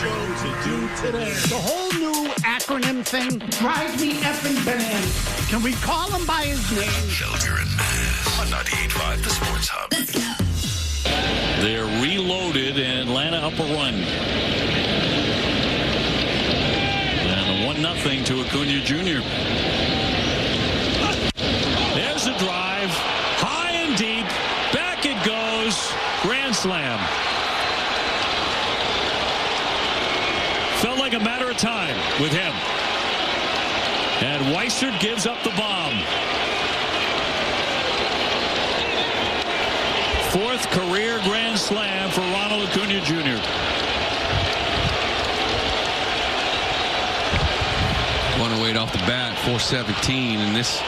show to do today. The whole new acronym thing drives me effing bananas. Can we call him by his name? Shelter and Mass on 98.5 The Sports Hub. Let's go. They're reloaded, and Atlanta up a run. And a 1-0 to Acuna Jr. There's a drive. High and deep. Back it goes. Grand slam. Felt like a matter of time with him. And Weissert gives up the bomb. Fourth career grand slam for Ronald Acuna Jr. 108 off the bat, 417, and this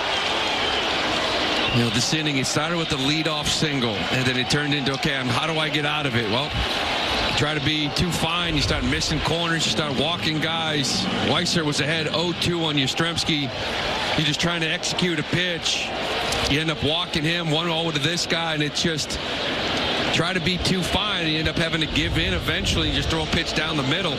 inning, it started with the leadoff single, and then it turned into, okay, how do I get out of it? Well, you try to be too fine, you start missing corners, you start walking guys. Weissert was ahead 0-2 on Yastrzemski. You're just trying to execute a pitch. You end up walking him 1-0 to this guy, and it's just try to be too fine. You end up having to give in eventually. You just throw a pitch down the middle.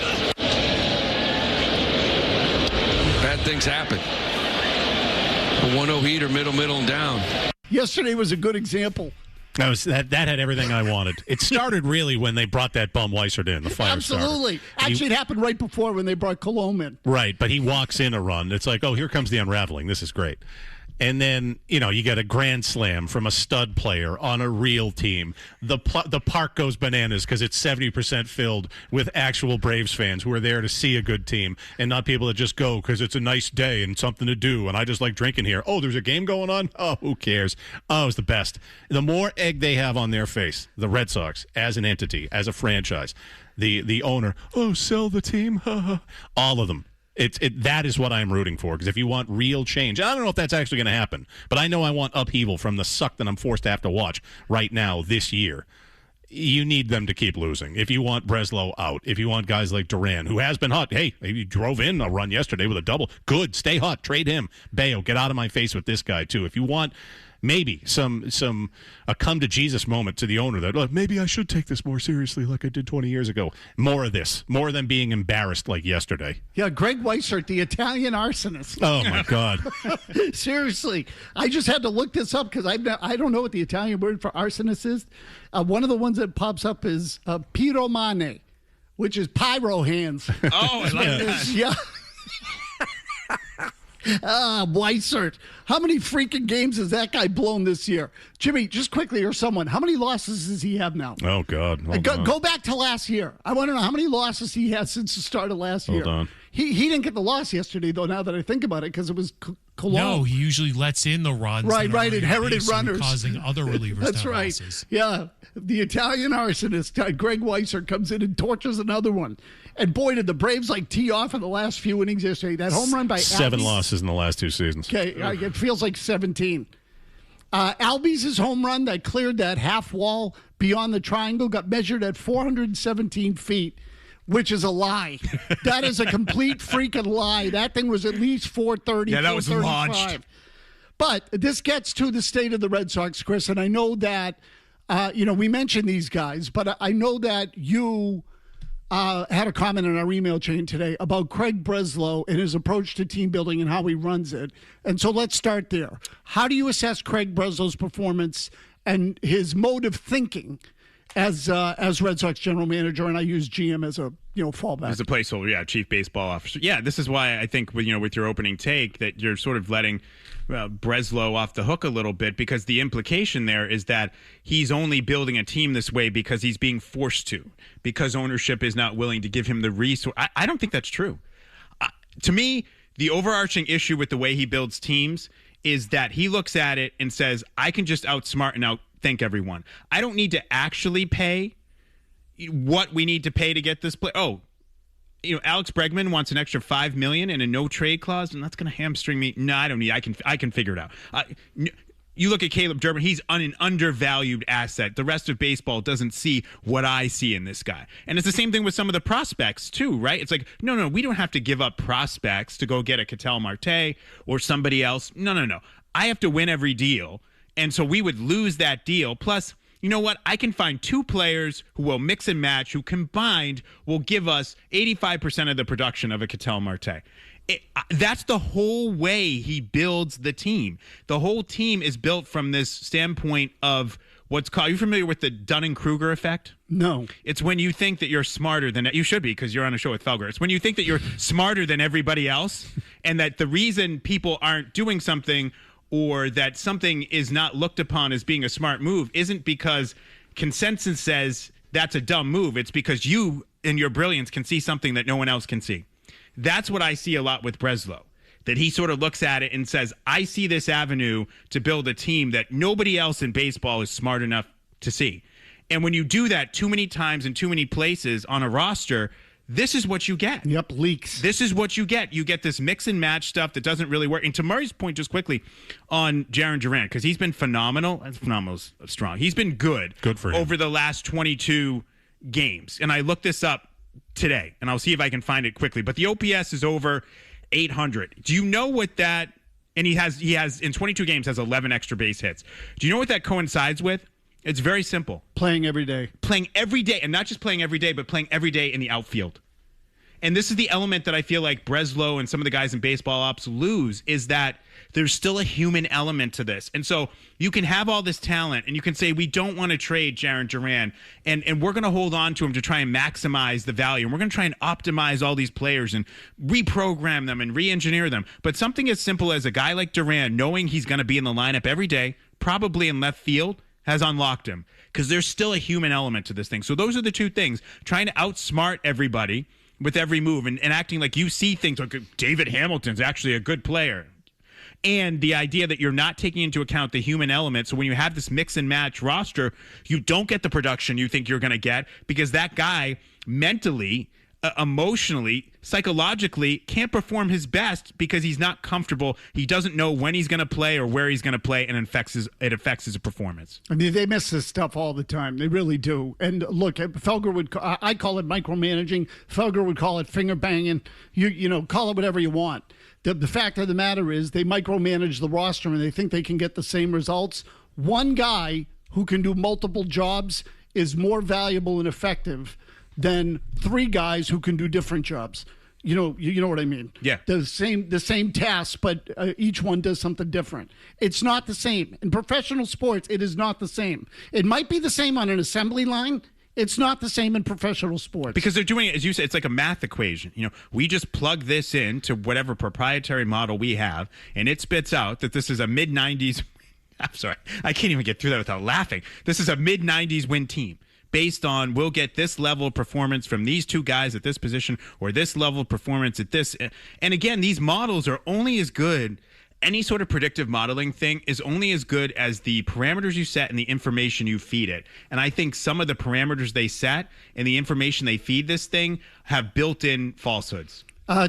Bad things happen. A 1-0 heater, middle, and down. Yesterday was a good example. That had everything I wanted. It started really when they brought that bum Weissert in, the fire Absolutely. starter. Actually, it happened right before when they brought Colomb in. Right, but he walks in a run. It's like, oh, here comes the unraveling. This is great. And then, you get a grand slam from a stud player on a real team. The park goes bananas because it's 70% filled with actual Braves fans who are there to see a good team and not people that just go because it's a nice day and something to do and I just like drinking here. Oh, there's a game going on? Oh, who cares? Oh, it's the best. The more egg they have on their face, the Red Sox, as an entity, as a franchise, the owner, oh, sell the team, all of them. That is what I'm rooting for, because if you want real change, I don't know if that's actually going to happen, but I know I want upheaval from the suck that I'm forced to have to watch right now this year. You need them to keep losing. If you want Breslow out, if you want guys like Duran, who has been hot, hey, he drove in a run yesterday with a double. Good, stay hot, trade him. Bayo, get out of my face with this guy, too. If you want maybe a come to Jesus moment to the owner that maybe I should take this more seriously like I did 20 years ago. More of this, more than being embarrassed like yesterday. Yeah, Greg Weissert, the Italian arsonist. Oh my God! Seriously, I just had to look this up because I don't know what the Italian word for arsonist is. One of the ones that pops up is pyromane, which is pyro hands. Oh, I like that. Yeah. Weissert. How many freaking games has that guy blown this year? Jimmy, just quickly, or someone, how many losses does he have now? Oh, God. Go back to last year. I want to know how many losses he has since the start of last year. Hold on. He didn't get the loss yesterday, though, now that I think about it, because it was Cologne. No, he usually lets in the runs. Right, inherited runners. Causing other relievers That's to have right. losses. Yeah, the Italian arsonist, Greg Weissert, comes in and torches another one. And boy, did the Braves tee off in the last few innings yesterday. That home run by 7 Albies, losses in the last 2 seasons. Okay, it feels like 17. Albies' home run that cleared that half wall beyond the triangle got measured at 417 feet, which is a lie. That is a complete freaking lie. That thing was at least 430, yeah, that was launched. But this gets to the state of the Red Sox, Chris, and I know that, we mentioned these guys, but I know that you had a comment in our email chain today about Craig Breslow and his approach to team building and how he runs it. And so let's start there. How do you assess Craig Breslow's performance and his mode of thinking as Red Sox general manager? And I use GM as a fallback. As a placeholder, yeah, chief baseball officer. Yeah, this is why I think with your opening take that you're sort of letting Breslow off the hook a little bit, because the implication there is that he's only building a team this way because he's being forced to, because ownership is not willing to give him the resource. I don't think that's true. To me, the overarching issue with the way he builds teams is that he looks at it and says, I can just outsmart and outthink everyone. I don't need to actually pay what we need to pay to get this play. Alex Bregman wants an extra $5 million and a no trade clause, and that's going to hamstring me. No, I don't need. I can figure it out. You look at Caleb Durbin; he's an undervalued asset. The rest of baseball doesn't see what I see in this guy, and it's the same thing with some of the prospects too, right? It's like, no, we don't have to give up prospects to go get a Ketel Marte or somebody else. No. I have to win every deal, and so we would lose that deal. Plus, you know what? I can find 2 players who will mix and match, who combined will give us 85% of the production of a Ketel Marte. That's the whole way he builds the team. The whole team is built from this standpoint of what's called, are you familiar with the Dunning-Kruger effect? No. It's when you think that you're smarter than, you should be because you're on a show with Felger. It's when you think that you're smarter than everybody else and that the reason people aren't doing something or that something is not looked upon as being a smart move isn't because consensus says that's a dumb move. It's because you in your brilliance can see something that no one else can see. That's what I see a lot with Breslow, that he sort of looks at it and says, I see this avenue to build a team that nobody else in baseball is smart enough to see. And when you do that too many times in too many places on a roster, this is what you get. Yep, leaks. This is what you get. You get this mix and match stuff that doesn't really work. And to Murray's point, just quickly on Jarren Duran, because he's been phenomenal. Phenomenal's strong. He's been good for him over the last 22 games. And I looked this up today, and I'll see if I can find it quickly. But the OPS is over 800. Do you know what that? And he has in 22 games has 11 extra base hits. Do you know what that coincides with? It's very simple. Playing every day. Playing every day, and not just playing every day, but playing every day in the outfield. And this is the element that I feel like Breslow and some of the guys in baseball ops lose, is that there's still a human element to this. And so you can have all this talent and you can say, we don't want to trade Jarren Duran and we're going to hold on to him to try and maximize the value. And we're going to try and optimize all these players and reprogram them and re-engineer them. But something as simple as a guy like Duran, knowing he's going to be in the lineup every day, probably in left field, has unlocked him because there's still a human element to this thing. So those are the two things, trying to outsmart everybody with every move and acting like you see things like David Hamilton's actually a good player. And the idea that you're not taking into account the human element. So when you have this mix and match roster, you don't get the production you think you're going to get because that guy mentally, emotionally, psychologically can't perform his best because he's not comfortable. He doesn't know when he's going to play or where he's going to play, and it affects his performance. I mean, they miss this stuff all the time. They really do. And look, Felger would, I call it micromanaging. Felger would call it finger banging. You know, call it whatever you want. The fact of the matter is they micromanage the roster and they think they can get the same results. One guy who can do multiple jobs is more valuable and effective than 3 guys who can do different jobs. You know what I mean? Yeah. The same task, but each one does something different. It's not the same. In professional sports, it is not the same. It might be the same on an assembly line. It's not the same in professional sports. Because they're doing it, as you said, it's like a math equation. You know, we just plug this in to whatever proprietary model we have, and it spits out that this is a mid-90s. I'm sorry. I can't even get through that without laughing. This is a mid-90s win team based on we'll get this level of performance from these 2 guys at this position or this level of performance at this. And again, these models are only as good. Any sort of predictive modeling thing is only as good as the parameters you set and the information you feed it. And I think some of the parameters they set and the information they feed this thing have built-in falsehoods.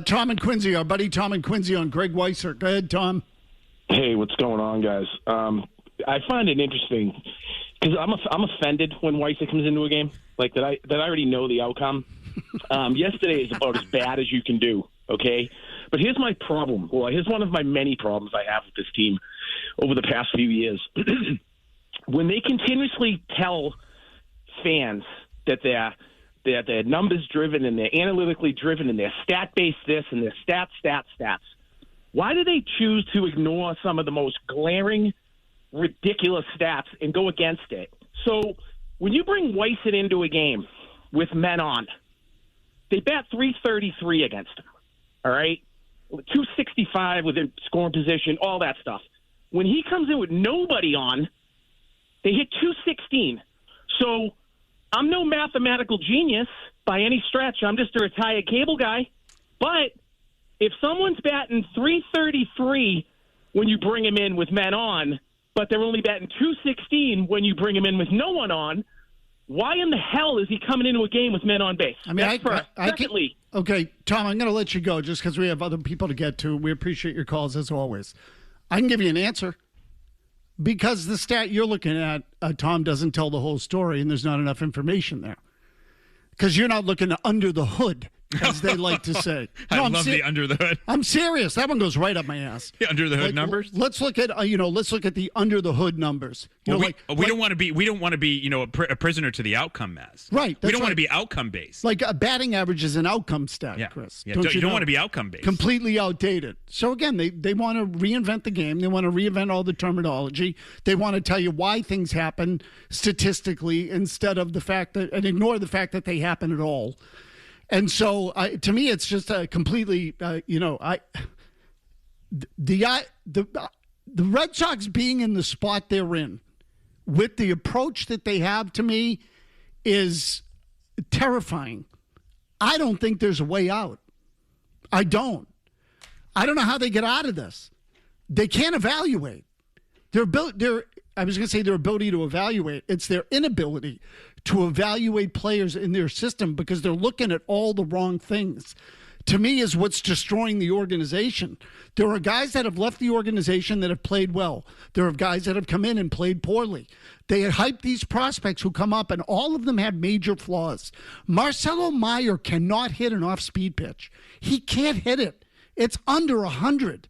Tom and Quincy, our buddy Tom and Quincy on Greg Weiser. Go ahead, Tom. Hey, what's going on, guys? I find it interesting because I'm offended when Weiser comes into a game like that. I already know the outcome. Yesterday is about as bad as you can do. Okay. But here's my problem. Well, here's one of my many problems I have with this team over the past few years. When they continuously tell fans that they're numbers driven and they're analytically driven and they're stat based this and they're stats, why do they choose to ignore some of the most glaring, ridiculous stats and go against it? So when you bring Weiser into a game with men on, they bat .333 against him. All right? 265 within scoring position, all that stuff. When he comes in with nobody on, they hit 216. So I'm no mathematical genius by any stretch. I'm just a retired cable guy. But if someone's batting .333 when you bring him in with men on, but they're only batting .216 when you bring him in with no one on, why in the hell is he coming into a game with men on base? I mean, Secondly, okay, Tom, I'm going to let you go just because we have other people to get to. We appreciate your calls as always. I can give you an answer because the stat you're looking at, Tom, doesn't tell the whole story and there's not enough information there because you're not looking under the hood. as they like to say. I love the under the hood. I'm serious. That one goes right up my ass. The under the hood numbers. Let's look at let's look at the under the hood numbers. We don't want to be a prisoner to the outcome, Maz. Right. We don't want to be outcome based. Like a batting average is an outcome stat, Yeah. Chris. Yeah. You don't want to be outcome based. Completely outdated. So again, they want to reinvent the game. They want to reinvent all the terminology. They want to tell you why things happen statistically instead of the fact that, and ignore the fact that they happen at all. And so, to me, it's just a completely, the Red Sox being in the spot they're in with the approach that they have, to me, is terrifying. I don't think there's a way out. I don't know how they get out of this. They can't evaluate. Their ability to evaluate. It's their inability to evaluate players in their system because they're looking at all the wrong things. To me, is what's destroying the organization. There are guys that have left the organization that have played well. There are guys that have come in and played poorly. They had hyped these prospects who come up, and all of them had major flaws. Marcelo Meyer cannot hit an off-speed pitch. He can't hit it. It's under 100.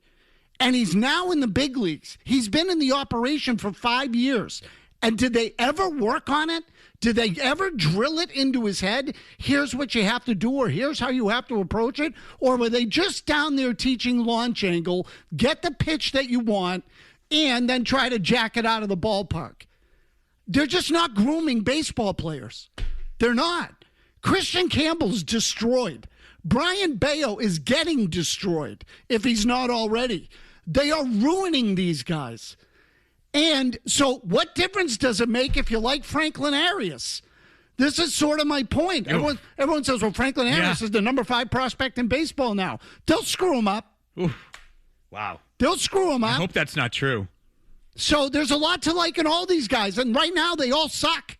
And he's now in the big leagues. He's been in the operation for 5 years. And did they ever work on it? Did they ever drill it into his head? Here's what you have to do, or here's how you have to approach it? Or were they just down there teaching launch angle, get the pitch that you want, and then try to jack it out of the ballpark? They're just not grooming baseball players. They're not. Christian Campbell's destroyed. Brian Bayo is getting destroyed, if he's not already. They are ruining these guys. And so what difference does it make if you like Franklin Arias? This is sort of my point. Everyone says, well, Franklin Arias is the number 5 prospect in baseball now. They'll screw him up. Oof. Wow. They'll screw him up. I hope that's not true. So there's a lot to like in all these guys. And right now they all suck.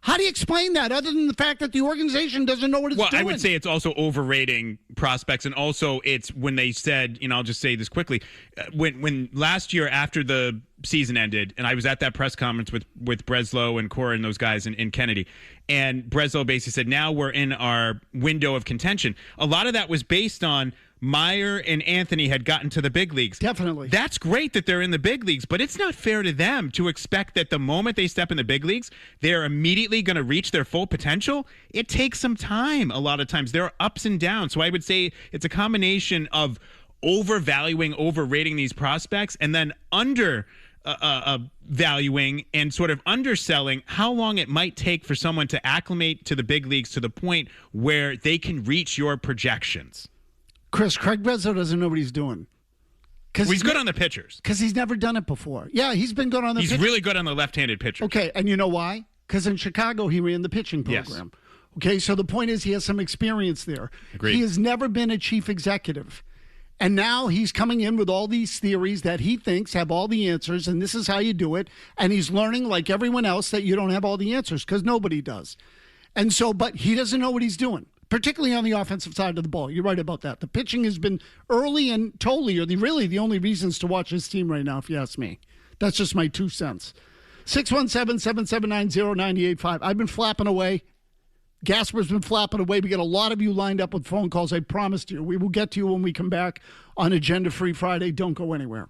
How do you explain that other than the fact that the organization doesn't know what it's doing? Well, I would say it's also overrating prospects, and also it's when they said, I'll just say this quickly, when last year after the season ended, and I was at that press conference with Breslow and Cora and those guys in Kennedy, and Breslow basically said, now we're in our window of contention. A lot of that was based on Meyer and Anthony had gotten to the big leagues. Definitely. That's great that they're in the big leagues, but it's not fair to them to expect that the moment they step in the big leagues, they're immediately going to reach their full potential. It takes some time a lot of times. There are ups and downs. So I would say it's a combination of overvaluing, overrating these prospects, and then valuing and sort of underselling how long it might take for someone to acclimate to the big leagues to the point where they can reach your projections. Chris, Craig Breslow doesn't know what he's doing. He's good on the pitchers. Because he's never done it before. Yeah, he's been good on the pitchers. He's really good on the left-handed pitchers. Okay, and you know why? Because in Chicago, he ran the pitching program. Yes. Okay, so the point is he has some experience there. Agreed. He has never been a chief executive. And now he's coming in with all these theories that he thinks have all the answers, and this is how you do it. And he's learning, like everyone else, that you don't have all the answers, because nobody does. And so, but he doesn't know what he's doing, particularly on the offensive side of the ball. You're right about that. The pitching has been early and totally are really the only reasons to watch this team right now, if you ask me. That's just my 2 cents. 617-779-0985. I've been flapping away. Gasper's been flapping away. We got a lot of you lined up with phone calls. I promised you. We will get to you when we come back on Agenda Free Friday. Don't go anywhere.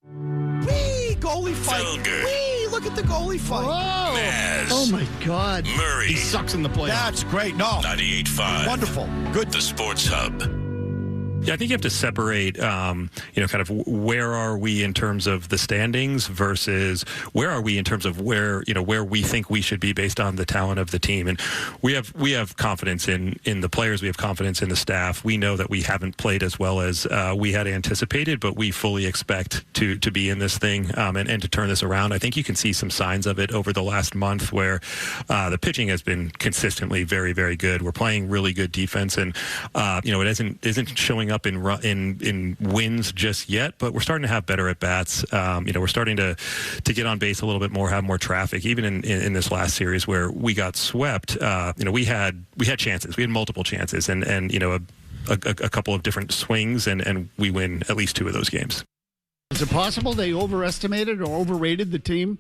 Whee! Goalie fight. Whee! Look at the goalie fight. Whoa! Maz. Oh, my God. Murray. He sucks in the playoffs. That's great. No. 98.5. Wonderful. Good. The Sports Hub. Yeah, I think you have to separate, kind of where are we in terms of the standings versus where are we in terms of where we think we should be based on the talent of the team. And we have confidence in the players. We have confidence in the staff. We know that we haven't played as well as we had anticipated, but we fully expect to be in this thing and to turn this around. I think you can see some signs of it over the last month where the pitching has been consistently very, very good. We're playing really good defense, and it isn't showing up in wins just yet, but we're starting to have better at bats. We're starting to get on base a little bit more, have more traffic. Even in this last series where we got swept, we had chances. We had multiple chances, and a couple of different swings, and we win at least 2 of those games. Is it possible they overestimated or overrated the team?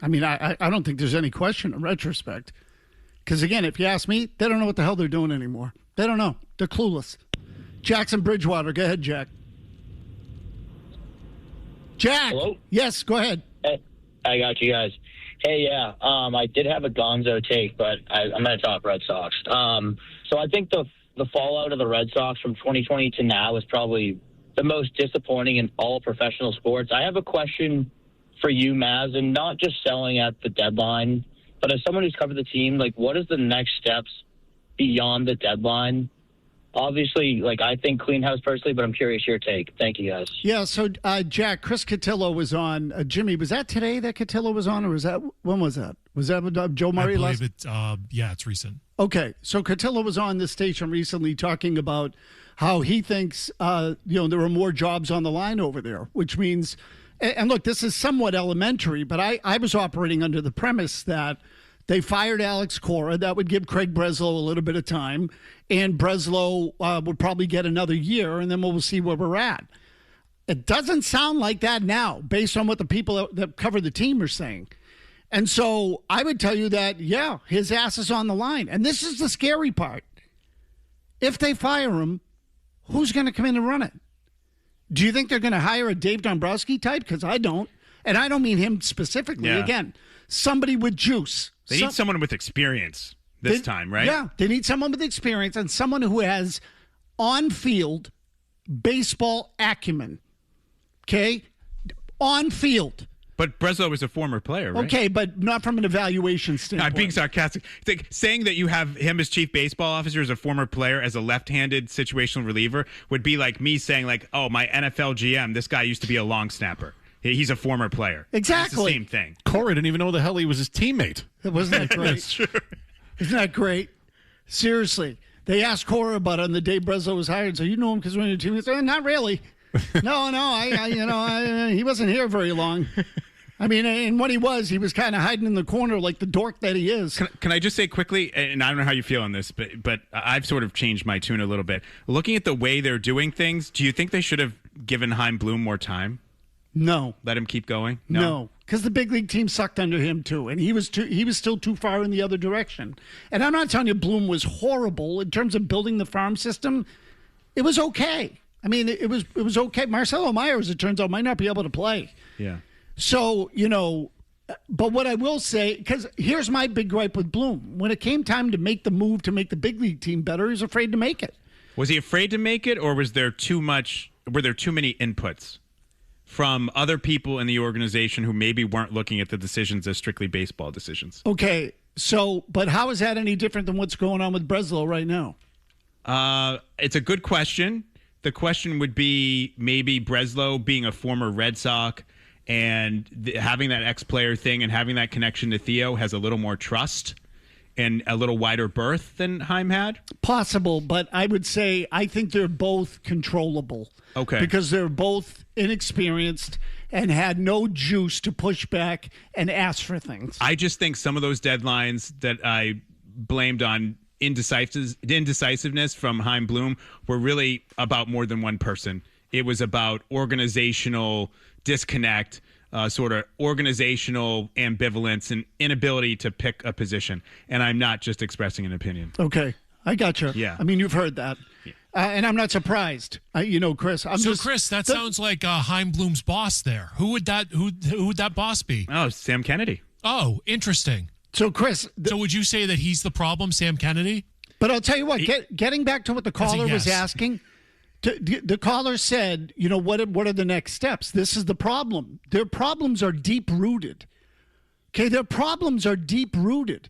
I mean, I don't think there's any question in retrospect. Because, again, if you ask me, they don't know what the hell they're doing anymore. They don't know. They're clueless. Jackson Bridgewater. Go ahead, Jack. Jack. Hello? Yes, go ahead. Hey, I got you guys. Hey, yeah, I did have a gonzo take, but I'm going to talk Red Sox. So I think the fallout of the Red Sox from 2020 to now is probably the most disappointing in all professional sports. I have a question for you, Maz, and not just selling at the deadline, but as someone who's covered the team, like, what is the next steps beyond the deadline? Obviously, like, I think clean house personally, but I'm curious your take. Thank you, guys. Yeah, so, Jack, Chris Cotillo was on. Jimmy, was that today that Cotillo was on, or was that, when was that? Was that with Joe Murray? I believe it's recent. Okay, so Cotillo was on this station recently talking about how he thinks, there are more jobs on the line over there, which means, and look, this is somewhat elementary, but I was operating under the premise that they fired Alex Cora. That would give Craig Breslow a little bit of time, and Breslow would probably get another year, and then we'll see where we're at. It doesn't sound like that now, based on what the people that cover the team are saying. And so I would tell you that, yeah, his ass is on the line. And this is the scary part. If they fire him, who's going to come in and run it? Do you think they're going to hire a Dave Dombrowski type? Because I don't. And I don't mean him specifically. Yeah. Again, somebody with juice. They need someone with experience this time, right? Yeah, they need someone with experience and someone who has on-field baseball acumen. Okay? On-field. But Breslow was a former player, right? Okay, but not from an evaluation standpoint. I'm being sarcastic. Saying that you have him as chief baseball officer as a former player as a left-handed situational reliever would be like me saying, like, oh, my NFL GM, this guy used to be a long snapper. He's a former player. Exactly. It's the same thing. Cora didn't even know the hell he was his teammate. Wasn't that great? That's true. Isn't that great? Seriously. They asked Cora about it on the day Breslow was hired. So you know him because we're in your team. He said, not really. No, he wasn't here very long. I mean, and when he was kind of hiding in the corner like the dork that he is. Can I just say quickly, and I don't know how you feel on this, but I've sort of changed my tune a little bit. Looking at the way they're doing things, do you think they should have given Chaim Bloom more time? No. Let him keep going? No, because the big league team sucked under him too, and he was still too far in the other direction. And I'm not telling you Bloom was horrible in terms of building the farm system. It was okay. I mean, it was okay. Marcelo Myers, it turns out, might not be able to play. Yeah. So, but what I will say, because here's my big gripe with Bloom. When it came time to make the move to make the big league team better, he was afraid to make it. Was he afraid to make it, or were there too many inputs from other people in the organization who maybe weren't looking at the decisions as strictly baseball decisions? Okay, so, but how is that any different than what's going on with Breslow right now? It's a good question. The question would be maybe Breslow being a former Red Sox and having that ex-player thing and having that connection to Theo has a little more trust and a little wider berth than Chaim had? Possible, but I would say I think they're both controllable. Okay. Because they're both inexperienced and had no juice to push back and ask for things. I just think some of those deadlines that I blamed on indecisiveness from Chaim Bloom were really about more than one person. It was about organizational disconnect, sort of organizational ambivalence and inability to pick a position. And I'm not just expressing an opinion. Okay. I got you. Yeah. I mean, you've heard that. Yeah. And I'm not surprised. Chris. Chris, that sounds like Chaim Bloom's boss there. Who would that boss be? Oh, Sam Kennedy. Oh, interesting. So, Chris. So would you say that he's the problem, Sam Kennedy? But I'll tell you what, getting back to what the caller was asking, the caller said, what are the next steps? This is the problem. Their problems are deep-rooted. Okay, their problems are deep-rooted.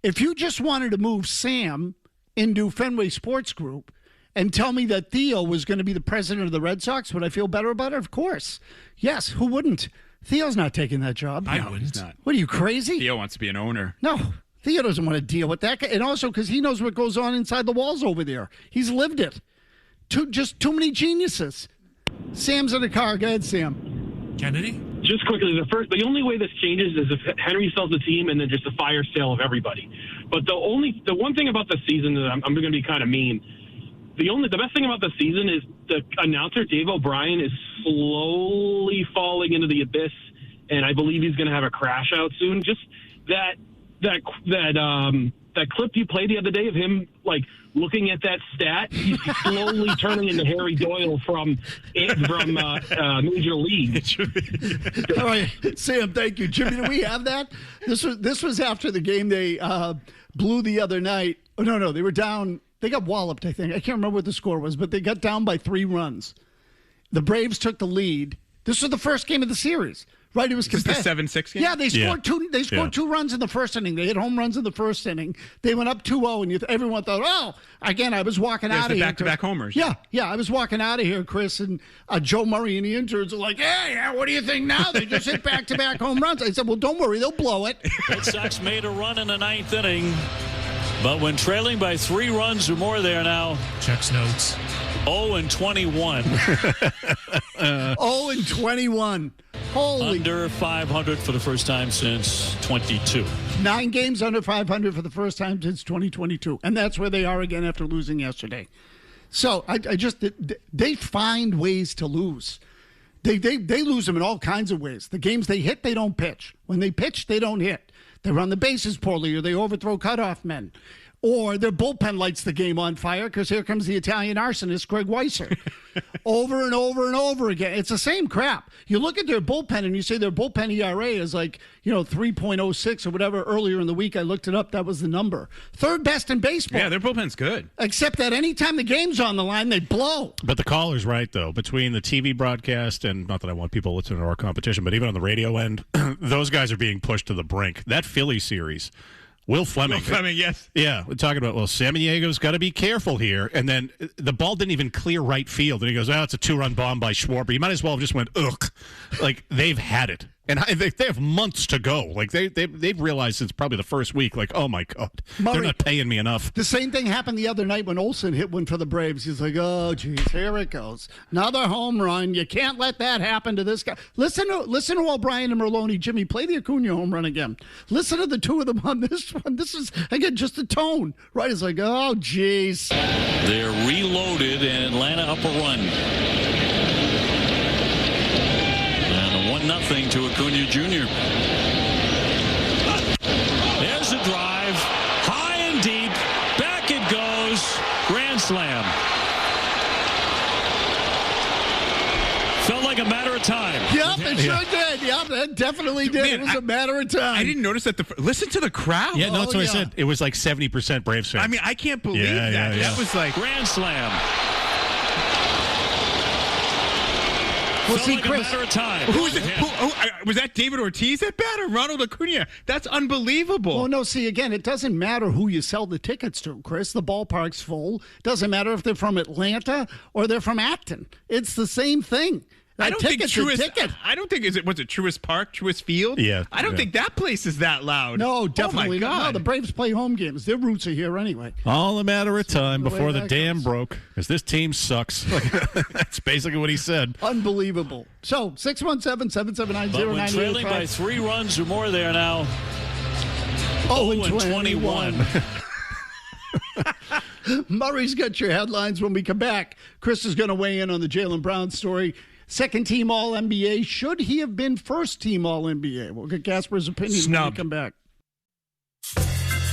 If you just wanted to move Sam into Fenway Sports Group and tell me that Theo was going to be the president of the Red Sox, would I feel better about it? Of course. Yes, who wouldn't? Theo's not taking that job. I wouldn't. He's not. What are you, crazy? Theo wants to be an owner. No, Theo doesn't want to deal with that. And also because he knows what goes on inside the walls over there. He's lived it. Just too many geniuses. Sam's in the car. Go ahead, Sam. Kennedy? Just quickly, the only way this changes is if Henry sells the team and then just a fire sale of everybody. But the one thing about the season that I'm going to be kind of mean. The best thing about the season is the announcer Dave O'Brien is slowly falling into the abyss, and I believe he's going to have a crash out soon. Just that that clip you played the other day of him like looking at that stat, he's slowly turning into Harry Doyle from Major League. All right, Sam, thank you. Jimmy, do we have that? This was after the game they blew the other night. Oh, no, they were down. They got walloped, I think. I can't remember what the score was, but they got down by 3 runs. The Braves took the lead. This was the first game of the series. Right, it was the 7-6 game? Yeah, they scored two. They scored 2 runs in the first inning. They hit home runs in the first inning. They went up 2-0, and everyone thought, "Oh!" Again, I was walking out of here. Back-to-back homers. Yeah, I was walking out of here, Chris, and Joe Murray and the interns are like, "Hey, what do you think now? They just hit back-to-back home runs." I said, "Well, don't worry, they'll blow it." Red Sox made a run in the 9th inning, but when trailing by 3 runs or more, there now. Checks notes. 0-21. 0-21. Holy. Under 500 for the first time since 22. 9 games under 500 for the first time since 2022. And that's where they are again after losing yesterday. So they find ways to lose. They lose them in all kinds of ways. The games they hit, they don't pitch. When they pitch, they don't hit. They run the bases poorly, or they overthrow cutoff men. Or their bullpen lights the game on fire because here comes the Italian arsonist, Craig Breslow. Over and over and over again. It's the same crap. You look at their bullpen and you say their bullpen ERA is 3.06 or whatever. Earlier in the week, I looked it up. That was the number. 3rd best in baseball. Yeah, their bullpen's good. Except that anytime the game's on the line, they blow. But the caller's right, though. Between the TV broadcast and, not that I want people listening to our competition, but even on the radio end, those guys are being pushed to the brink. That Philly series... Will Fleming, yes. Yeah, we're talking about, Samaniago's got to be careful here. And then the ball didn't even clear right field. And he goes, it's a 2-run bomb by Schwarber. You might as well have just went, ugh. Like, they've had it. And they have months to go. Like, they've realized since probably the first week, like, oh, my God, Murray, they're not paying me enough. The same thing happened the other night when Olsen hit one for the Braves. He's like, oh, geez, here it goes. Another home run. You can't let that happen to this guy. Listen to O'Brien and Merlone. Jimmy, play the Acuna home run again. Listen to the two of them on this one. This is, again, just the tone. Right? It's like, oh, geez. They're reloaded, and Atlanta up a run. 1-0 to Acuna Jr. There's a drive. High and deep. Back it goes. Grand slam. Felt like a matter of time. Yep, it sure did. Yep, it definitely did. Man, it was a matter of time. I didn't notice that. Listen to the crowd. Yeah, no, that's what I said. It was like 70% Braves fans. I mean, I can't believe that. Yeah. That was like grand slam. Well, see, like Chris, a matter of time. Was that David Ortiz at bat or Ronald Acuna? That's unbelievable. Well, no, see, again, it doesn't matter who you sell the tickets to, Chris. The ballpark's full. Doesn't matter if they're from Atlanta or they're from Acton. It's the same thing. I don't think was it Truist Park, Truist Field? Yeah. I don't think that place is that loud. No, definitely not. No, the Braves play home games. Their roots are here anyway. All a matter of time before the dam broke, because this team sucks. That's basically what he said. Unbelievable. So, 617-779-0985. But when trailing by 3 runs or more there now. 0-21. Murray's got your headlines when we come back. Chris is going to weigh in on the Jaylen Brown story. Second-team All-NBA. Should he have been first-team All-NBA? We'll get Gasper's opinion when we come back.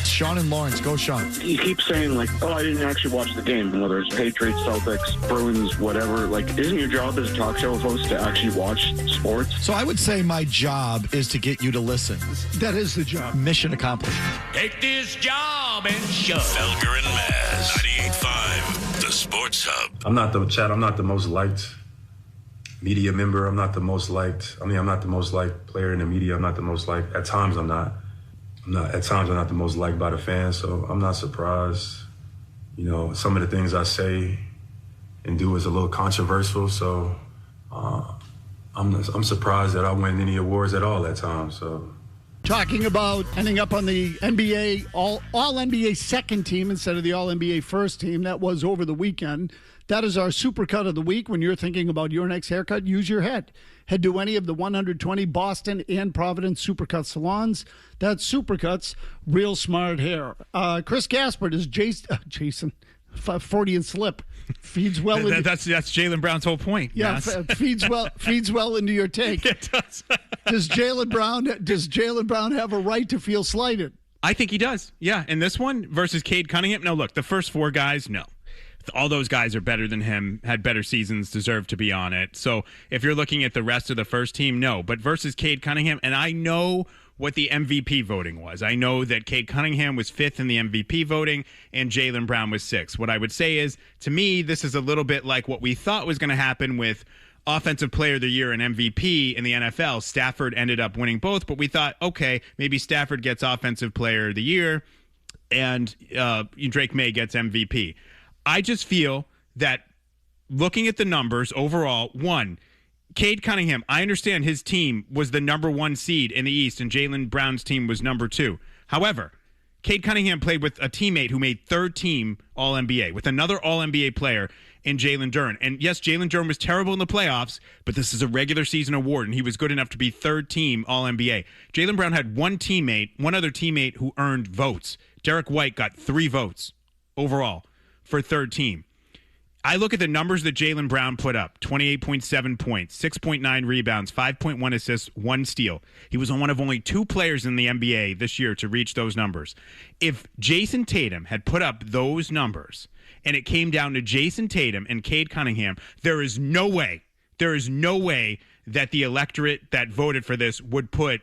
Sean and Lawrence. Go, Sean. You keep saying, I didn't actually watch the game, whether it's Patriots, Celtics, Bruins, whatever. Isn't your job as a talk show host to actually watch sports? So I would say my job is to get you to listen. That is the job. Mission accomplished. Take this job and shove. Felger and Maz, 98.5, the Sports Hub. I'm not the most liked media member. I'm not the most liked player in the media. I'm not the most liked. At times, I'm not the most liked by the fans, so I'm not surprised. Some of the things I say and do is a little controversial, so I'm surprised that I win any awards at all at times. So, talking about ending up on the NBA all NBA second team instead of the All NBA first team, that was over the weekend. That is our supercut of the week. When you're thinking about your next haircut, use your head. Head to any of the 120 Boston and Providence Supercut salons. That's Supercuts, real smart hair. Chris Gaspard is Jason, Freudian slip. Feeds well. That's Jaylen Brown's whole point. Yeah, feeds well into your take. It does. Does Jaylen Brown have a right to feel slighted? I think he does. Yeah. And this one versus Cade Cunningham. No, look, the first 4 guys, no. All those guys are better than him, had better seasons, deserve to be on it. So if you're looking at the rest of the first team, no. But versus Cade Cunningham, and I know what the MVP voting was. I know that Cade Cunningham was 5th in the MVP voting and Jaylen Brown was 6th. What I would say is, to me, this is a little bit like what we thought was going to happen with Offensive Player of the Year and MVP in the NFL. Stafford ended up winning both, but we thought, okay, maybe Stafford gets Offensive Player of the Year and Drake May gets MVP. I just feel that looking at the numbers overall, one, Cade Cunningham, I understand his team was the number 1 seed in the East and Jaylen Brown's team was number 2. However, Cade Cunningham played with a teammate who made 3rd team All-NBA, with another All-NBA player in Jalen Duren. And yes, Jalen Duren was terrible in the playoffs, but this is a regular season award, and he was good enough to be 3rd team All-NBA. Jaylen Brown had one other teammate who earned votes. Derek White got 3 votes overall for 3rd team. I look at the numbers that Jaylen Brown put up: 28.7 points, 6.9 rebounds, 5.1 assists, 1 steal. He was one of only 2 players in the NBA this year to reach those numbers. If Jason Tatum had put up those numbers and it came down to Jason Tatum and Cade Cunningham, there is no way that the electorate that voted for this would put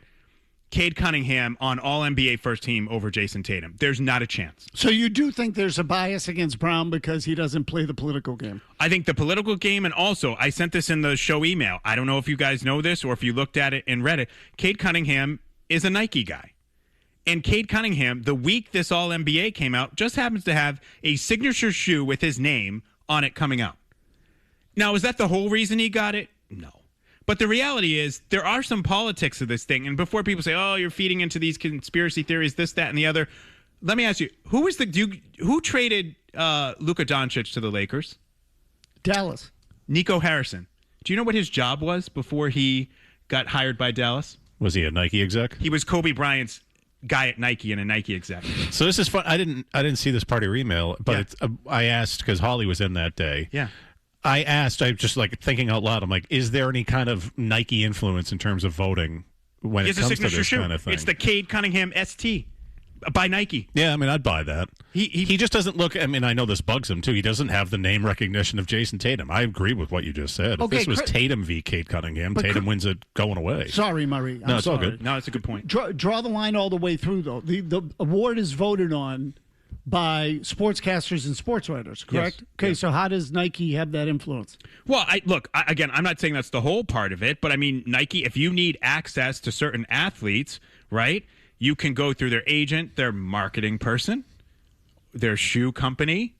Cade Cunningham on All-NBA first team over Jason Tatum. There's not a chance. So you do think there's a bias against Brown because he doesn't play the political game? I think the political game, and also I sent this in the show email. I don't know if you guys know this or if you looked at it and read it. Cade Cunningham is a Nike guy. And Cade Cunningham, the week this All-NBA came out, just happens to have a signature shoe with his name on it coming out. Now, is that the whole reason he got it? No. But the reality is there are some politics of this thing. And before people say, oh, you're feeding into these conspiracy theories, this, that, and the other, let me ask you, who traded Luka Doncic to the Lakers? Dallas. Nico Harrison. Do you know what his job was before he got hired by Dallas? Was he a Nike exec? He was Kobe Bryant's guy at Nike and a Nike exec. So this is fun. I didn't see this part of your email, but I asked because Holly was in that day. Yeah. I asked, I just like thinking out loud, I'm like, is there any kind of Nike influence in terms of voting when it comes to this kind of thing? It's the Cade Cunningham ST by Nike. Yeah, I mean, I'd buy that. He just doesn't look, I mean, I know this bugs him too. He doesn't have the name recognition of Jason Tatum. I agree with what you just said. Okay, if this was Tatum v. Cade Cunningham, Tatum wins it going away. Sorry, Murray. No, it's all good. No, it's a good point. Draw the line all the way through, though. The award is voted on by sportscasters and sports writers, correct? Yes. Okay, Yes. So how does Nike have that influence? Well, again, I'm not saying that's the whole part of it, but I mean, Nike, if you need access to certain athletes, right, you can go through their agent, their marketing person, their shoe company,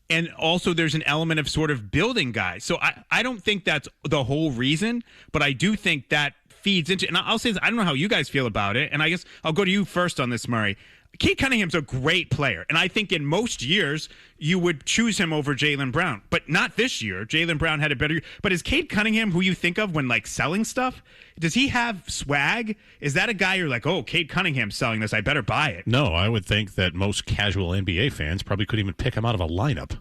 and also there's an element of sort of building guys. So I don't think that's the whole reason, but I do think that feeds into, and I'll say this, I don't know how you guys feel about it, and I guess I'll go to you first on this, Murray. Cade Cunningham's a great player, and I think in most years you would choose him over Jaylen Brown, but not this year. Jaylen Brown had a better year. But is Cade Cunningham who you think of when like selling stuff? Does he have swag? Is that a guy you're like, oh, Cade Cunningham's selling this, I better buy it? No, I would think that most casual NBA fans probably couldn't even pick him out of a lineup.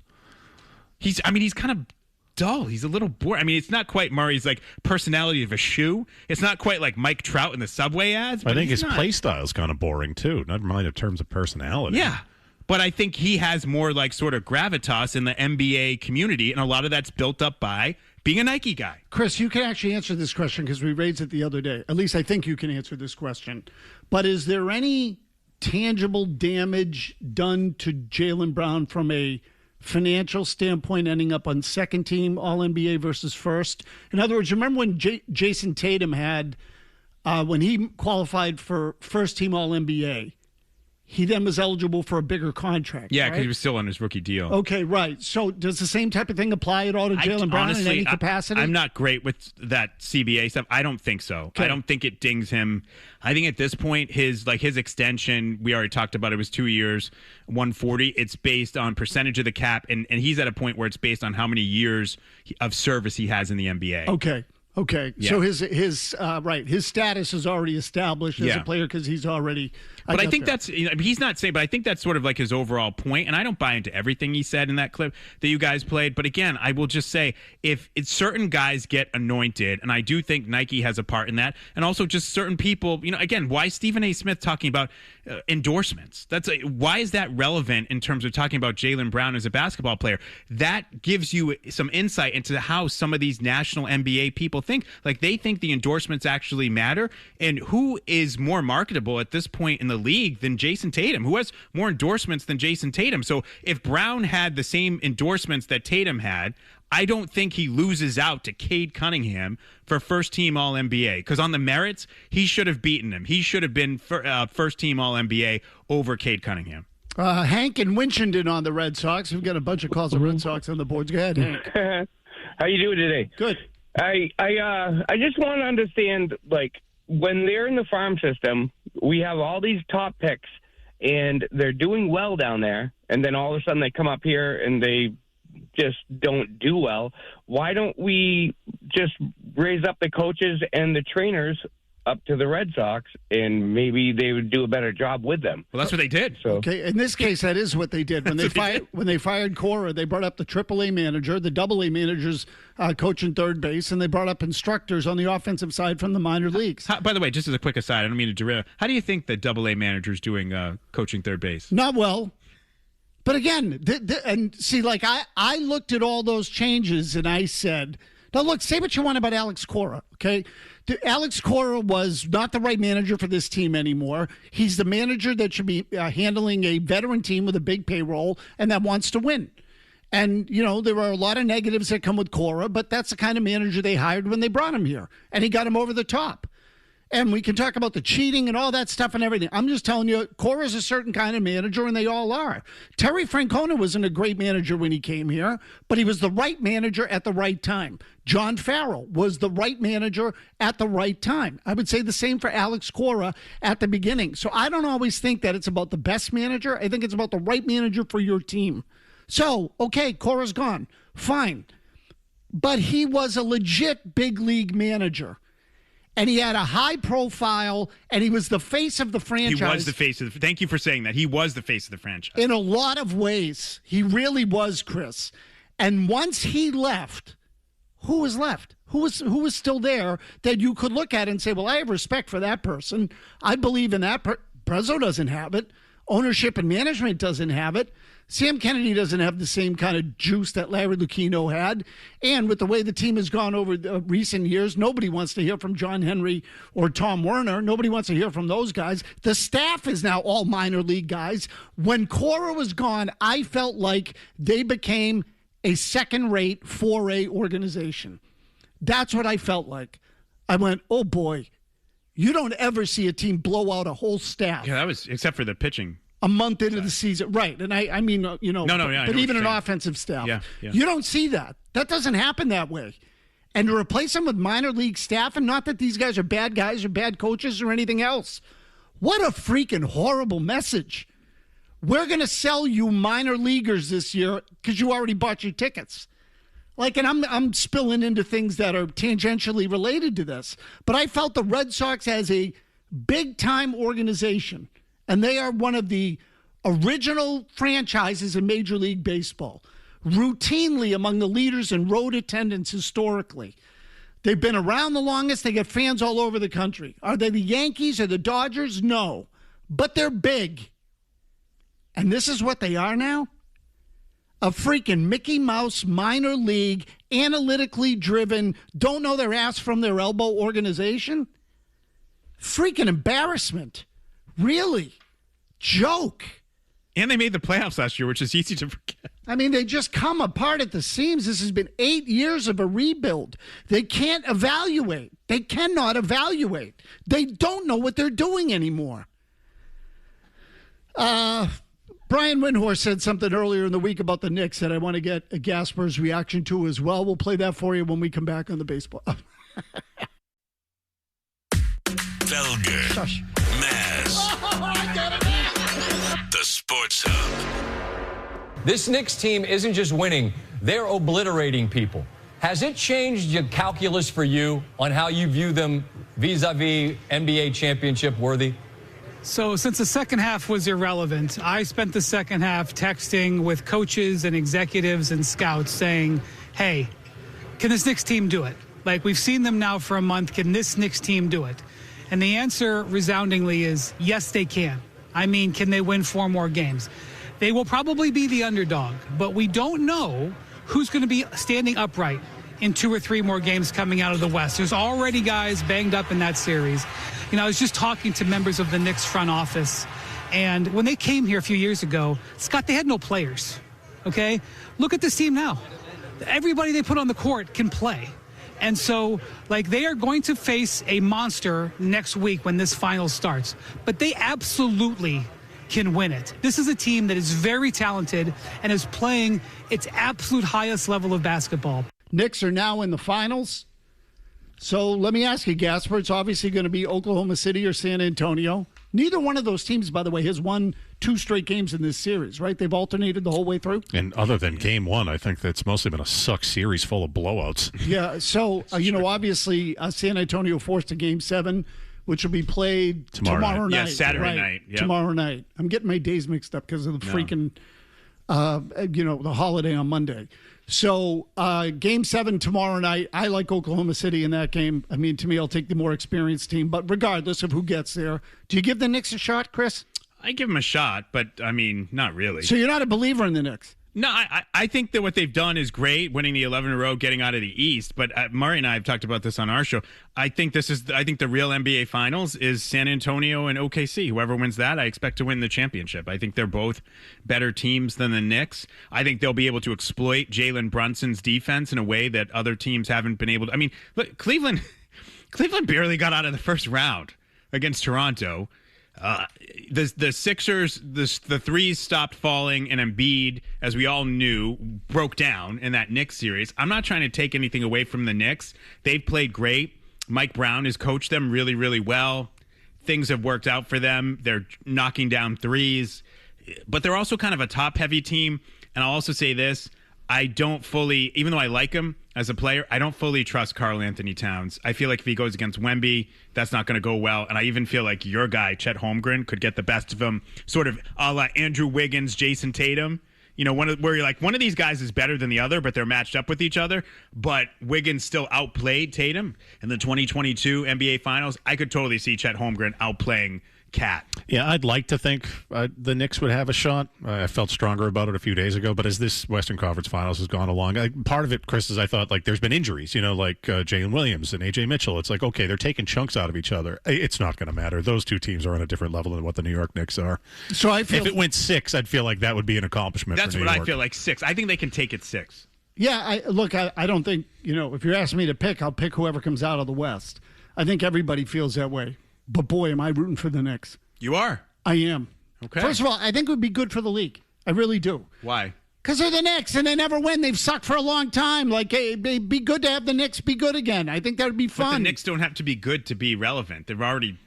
He's kind of dull. He's a little boring. I mean, it's not quite Murray's like personality of a shoe. It's not quite like Mike Trout in the Subway ads. But I think his play style is kind of boring too. Not mind in terms of personality. Yeah, but I think he has more like sort of gravitas in the NBA community, and a lot of that's built up by being a Nike guy. Chris, you can actually answer this question because we raised it the other day. At least I think you can answer this question. But is there any tangible damage done to Jaylen Brown from a financial standpoint, ending up on second team All-NBA versus first? In other words, you remember when Jason Tatum had, when he qualified for first team All-NBA, he then was eligible for a bigger contract. Yeah, because right? he was still on his rookie deal. Okay, right. So does the same type of thing apply at all to Jaylen Brown in any capacity? I'm not great with that CBA stuff. I don't think so. Okay. I don't think it dings him. I think at this point, his extension, we already talked about it, was 2 years, 140. It's based on percentage of the cap, and he's at a point where it's based on how many years of service he has in the NBA. Okay. Yeah. So his status is already established as a player because he's already. But I think that's, he's not saying, but I think that's sort of like his overall point. And I don't buy into everything he said in that clip that you guys played. But again, I will just say, if it's certain guys get anointed, and I do think Nike has a part in that, and also just certain people, again, why Stephen A. Smith talking about endorsements. Why is that relevant in terms of talking about Jaylen Brown as a basketball player? That gives you some insight into how some of these national NBA people think. Like, they think the endorsements actually matter. And who is more marketable at this point in the league than Jason Tatum? Who has more endorsements than Jason Tatum? So if Brown had the same endorsements that Tatum had, I don't think he loses out to Cade Cunningham for first-team All-NBA, because on the merits, he should have beaten him. He should have been first-team All-NBA over Cade Cunningham. Hank and Winchendon on the Red Sox. We've got a bunch of calls of Red Sox on the boards. Go ahead, Hank. How you doing today? Good. I just want to understand, like, when they're in the farm system, we have all these top picks, and they're doing well down there, and then all of a sudden they come up here and they just don't do well. Why don't we just raise up the coaches and the trainers up to the Red Sox, and maybe they would do a better job with them? Well, that's what they did. So, okay, in this case, that is what they did. When they fired Cora, they brought up the AAA manager, the AA managers coaching third base, and they brought up instructors on the offensive side from the minor leagues. By the way, just as a quick aside, I don't mean to derail. How do you think the AA manager's doing coaching third base? Not well. But again, and see, like, I looked at all those changes and I said, now look, say what you want about Alex Cora, okay? Alex Cora was not the right manager for this team anymore. He's the manager that should be handling a veteran team with a big payroll and that wants to win. And, you know, there are a lot of negatives that come with Cora, but that's the kind of manager they hired when they brought him here. And he got him over the top. And we can talk about the cheating and all that stuff and everything. I'm just telling you, Cora's a certain kind of manager, and they all are. Terry Francona wasn't a great manager when he came here, but he was the right manager at the right time. John Farrell was the right manager at the right time. I would say the same for Alex Cora at the beginning. So I don't always think that it's about the best manager. I think it's about the right manager for your team. So, okay, Cora's gone. Fine. But he was a legit big league manager. And he had a high profile, and he was the face of the franchise. He was the face of the. Thank you for saying that. He was the face of the franchise. In a lot of ways, he really was, Chris. And once he left, who was left? Who was still there that you could look at and say, well, I have respect for that person. I believe in that. Breslow doesn't have it. Ownership and management doesn't have it. Sam Kennedy doesn't have the same kind of juice that Larry Lucchino had. And with the way the team has gone over the recent years, nobody wants to hear from John Henry or Tom Werner. Nobody wants to hear from those guys. The staff is now all minor league guys. When Cora was gone, I felt like they became a second-rate 4A organization. That's what I felt like. I went, oh, boy, you don't ever see a team blow out a whole staff. Yeah, that was, except for the pitching. A month into the season. Right. And I mean, you know, but even an offensive staff. Yeah. You don't see that. That doesn't happen that way. And to replace them with minor league staff, and not that these guys are bad guys or bad coaches or anything else. What a freaking horrible message. We're going to sell you minor leaguers this year because you already bought your tickets. Like, and I'm spilling into things that are tangentially related to this. But I felt the Red Sox as a big-time organization. And they are one of the original franchises in Major League Baseball, routinely among the leaders in road attendance historically. They've been around the longest. They get fans all over the country. Are they the Yankees or the Dodgers? No. But they're big. And this is what they are now? A freaking Mickey Mouse minor league, analytically driven, don't know their ass from their elbow organization? Freaking embarrassment. Really? Joke. And they made the playoffs last year, which is easy to forget. I mean, they just come apart at the seams. This has been 8 years of a rebuild. They can't evaluate. They cannot evaluate. They don't know what they're doing anymore. Brian Windhorst said something earlier in the week about the Knicks that I want to get a Gasper's reaction to as well. We'll play that for you when we come back on the baseball. Felger. Shush. Maz. The Sports Hub. This Knicks team isn't just winning, they're obliterating people. Has it changed your calculus for you on how you view them vis-a-vis NBA championship worthy? So since the second half was irrelevant, I spent the second half texting with coaches and executives and scouts saying, hey, can this Knicks team do it? Like, we've seen them now for a month. Can this Knicks team do it? And the answer resoundingly is, yes, they can. I mean, can they win 4 more games? They will probably be the underdog, but we don't know who's going to be standing upright in 2 or 3 more games coming out of the West. There's already guys banged up in that series. You know, I was just talking to members of the Knicks front office, and when they came here a few years ago, Scott, they had no players, okay? Look at this team now. Everybody they put on the court can play. And so, like, they are going to face a monster next week when this final starts. But they absolutely can win it. This is a team that is very talented and is playing its absolute highest level of basketball. Knicks are now in the finals. So let me ask you, Gasper, it's obviously going to be Oklahoma City or San Antonio. Neither one of those teams, by the way, has won 2 straight games in this series, right? They've alternated the whole way through. And other than game 1, I think that's mostly been a suck series full of blowouts. Yeah, so, obviously San Antonio forced a game 7, which will be played tomorrow night. Yeah, Saturday night. Yep. Tomorrow night. I'm getting my days mixed up because of the freaking, the holiday on Monday. So, game 7 tomorrow night. I like Oklahoma City in that game. I mean, to me, I'll take the more experienced team. But regardless of who gets there, do you give the Knicks a shot, Chris? I give them a shot, but, I mean, not really. So you're not a believer in the Knicks? No, I think that what they've done is great, winning the 11 in a row, getting out of the East. But Murray and I have talked about this on our show. I think the real NBA Finals is San Antonio and OKC. Whoever wins that, I expect to win the championship. I think they're both better teams than the Knicks. I think they'll be able to exploit Jalen Brunson's defense in a way that other teams haven't been able to. I mean, look, Cleveland barely got out of the first round against Toronto. The Sixers, the threes stopped falling, and Embiid, as we all knew, broke down in that Knicks series. I'm not trying to take anything away from the Knicks. They've played great. Mike Brown has coached them really, really well. Things have worked out for them. They're knocking down threes, but they're also kind of a top-heavy team. And I'll also say this. I don't fully, even though I like him as a player, I don't fully trust Karl Anthony Towns. I feel like if he goes against Wemby, that's not going to go well. And I even feel like your guy, Chet Holmgren, could get the best of him, sort of a la Andrew Wiggins, Jason Tatum. You know, where you're like, one of these guys is better than the other, but they're matched up with each other. But Wiggins still outplayed Tatum in the 2022 NBA Finals. I could totally see Chet Holmgren outplaying Cat. Yeah, I'd like to think the Knicks would have a shot. I felt stronger about it a few days ago, but as this Western Conference Finals has gone along, part of it, Chris, is I thought like there's been injuries, like Jalen Williams and A.J. Mitchell. It's like, okay, they're taking chunks out of each other. It's not going to matter. Those two teams are on a different level than what the New York Knicks are. So I feel if it went 6, I'd feel like that would be an accomplishment. That's for New what York. I feel like 6. I think they can take it 6. Yeah, I don't think, if you're asking me to pick, I'll pick whoever comes out of the West. I think everybody feels that way. But boy, am I rooting for the Knicks. You are? I am. Okay. First of all, I think it would be good for the league. I really do. Why? Because they're the Knicks, and they never win. They've sucked for a long time. Like, hey, it'd be good to have the Knicks be good again. I think that would be fun. But the Knicks don't have to be good to be relevant. They're already,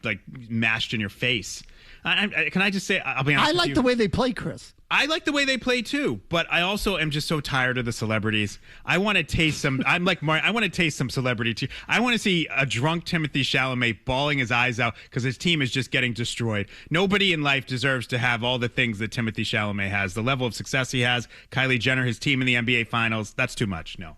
mashed in your face. Can I just say, I'll be honest with you. I like the way they play, Chris. I like the way they play too, but I also am just so tired of the celebrities. I want to taste some. I'm like Mark. I want to taste some celebrity too. I want to see a drunk Timothée Chalamet bawling his eyes out because his team is just getting destroyed. Nobody in life deserves to have all the things that Timothée Chalamet has. The level of success he has, Kylie Jenner, his team in the NBA Finals. That's too much. No.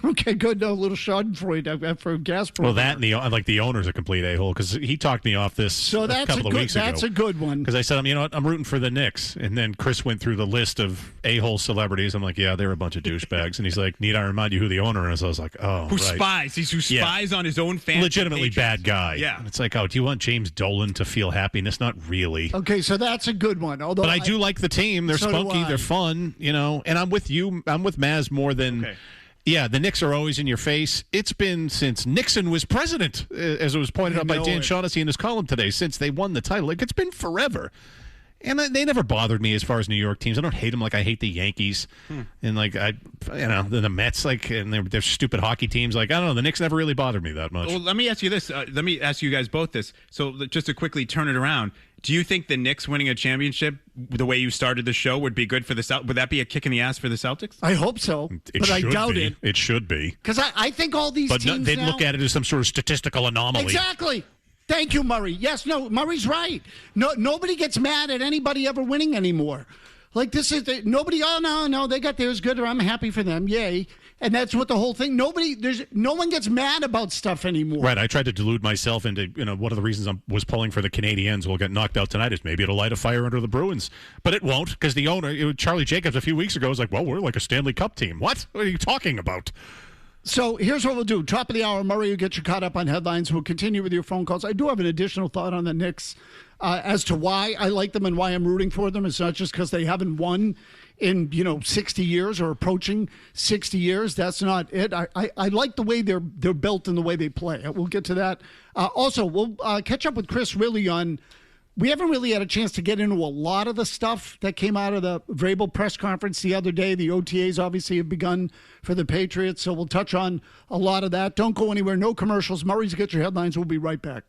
Okay, good. No, a little Schadenfreude for Gazprom. Well, that and the owner's a complete a-hole because he talked me off this a couple of weeks ago. That's a good one. Because I said, I'm rooting for the Knicks. And then Chris went through the list of a-hole celebrities. I'm like, yeah, they're a bunch of douchebags. And he's like, need I remind you who the owner is? I was like, oh, who spies? He's who spies on his own fan. Legitimately bad guy. Yeah. And it's like, oh, do you want James Dolan to feel happiness? Not really. Okay, so that's a good one. Although, but I do like the team. They're spunky. They're fun. And I'm with you. I'm with Maz more than... Okay. Yeah, the Knicks are always in your face. It's been since Nixon was president, as it was pointed out by Dan Shaughnessy in his column today, since they won the title. It's been forever. And they never bothered me as far as New York teams. I don't hate them like I hate the Yankees. And the Mets, and they're stupid hockey teams. I don't know, the Knicks never really bothered me that much. Well, let me ask you this. Let me ask you guys both this. So just to quickly turn it around, do you think the Knicks winning a championship, the way you started the show, would be good for the Celtics? Would that be a kick in the ass for the Celtics? I hope so, but I doubt it. It should be. Because I think all these teams But they'd look at it as some sort of statistical anomaly. Exactly. Thank you, Murray. Yes, no, Murray's right. No, nobody gets mad at anybody ever winning anymore. Like this is nobody. Oh no, they got theirs good, or I'm happy for them. Yay! And that's what the whole thing. No one gets mad about stuff anymore. Right. I tried to delude myself into, one of the reasons I was pulling for the Canadiens will get knocked out tonight is maybe it'll light a fire under the Bruins. But it won't, because the owner, Charlie Jacobs, a few weeks ago was like, well, we're like a Stanley Cup team. What are you talking about? So here's what we'll do. Top of the hour, Murray will get you caught up on headlines. We'll continue with your phone calls. I do have an additional thought on the Knicks as to why I like them and why I'm rooting for them. It's not just because they haven't won in 60 years or approaching 60 years. That's not it. I like the way they're built and the way they play. We'll get to that. Also, we'll catch up with Chris really on. We haven't really had a chance to get into a lot of the stuff that came out of the Vrabel press conference the other day. The OTAs obviously have begun for the Patriots, so we'll touch on a lot of that. Don't go anywhere. No commercials. Murray's Get Your Headlines. We'll be right back.